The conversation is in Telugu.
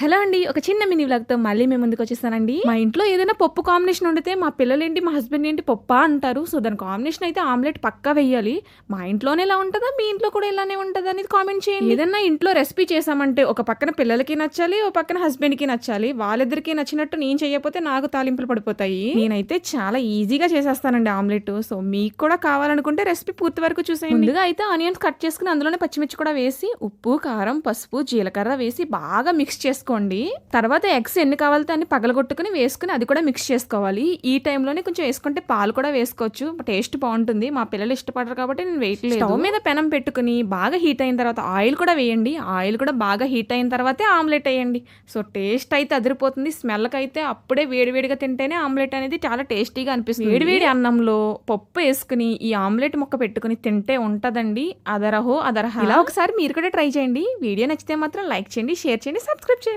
హలో అండి. ఒక చిన్న మినీ వ్లాగ్‌తో మళ్ళీ మీ ముందుకొచ్చేసానండి. మా ఇంట్లో ఏదైనా పప్పు కాంబినేషన్ వండితే మా పిల్లలేంటి, మా హస్బెండ్ ఏంటి పప్పా అంటారు. సో, దాని కాంబినేషన్ అయితే ఆమ్లెట్ పక్కా వెయ్యాలి. మా ఇంట్లోనే ఇలా ఉంటదా? మీ ఇంట్లో కూడా ఇలానే ఉంటదా అనేది కామెంట్ చేయండి. ఏదన్నా ఇంట్లో రెసిపీ చేశామంటే ఒక పక్కన పిల్లలకి నచ్చాలి, ఒక పక్కన హస్బెండ్‌కి నచ్చాలి. వాళ్ళిద్దరికీ నచ్చినట్టు నేను చేయకపోతే నాకు తాలింపులు పడిపోతాయి. నేనైతే చాలా ఈజీగా చేసేస్తానండి ఆమ్లెట్. సో, మీకు కూడా కావాలనుకుంటే రెసిపీ పూర్తి వరకు చూసేయండి. ముందుగా అయితే ఆనియన్స్ కట్ చేసుకుని అందులోనే పచ్చిమిర్చి కూడా వేసి ఉప్పు, కారం, పసుపు, జీలకర్ర వేసి బాగా మిక్స్ చేసుకోండి. తర్వాత ఎగ్స్ ఎన్ని కావాలితే అన్ని పగలగొట్టుకుని వేసుకుని అది కూడా మిక్స్ చేసుకోవాలి. ఈ టైంలోనే కొంచెం వేసుకుంటే పాలు కూడా వేసుకోవచ్చు. టేస్ట్ బాగుంటుంది. మా పిల్లలు ఇష్టపడరు కాబట్టి నేను వేయట్లేదు. స్టవ్ మీద పెనం పెట్టుకుని బాగా హీట్ అయిన తర్వాత ఆయిల్ కూడా వేయండి. ఆయిల్ కూడా బాగా హీట్ అయిన తర్వాతే ఆమ్లెట్ వేయండి. సో టేస్ట్ అయితే అదిరిపోతుంది. స్మెల్కి అయితే అప్పుడే వేడివేడిగా తింటేనే ఆమ్లెట్ అనేది చాలా టేస్టీగా అనిపిస్తుంది. వేడివేడి అన్నంలో పప్పు వేసుకుని ఈ ఆమ్లెట్ ముక్క పెట్టుకుని తింటే ఉంటదండి అదరహో అదరహ. ఇలా ఒకసారి మీరు కూడా ట్రై చేయండి. వీడియో నచ్చితే మాత్రం లైక్ చేయండి, షేర్ చేయండి, సబ్స్క్రైబ్ చేయండి.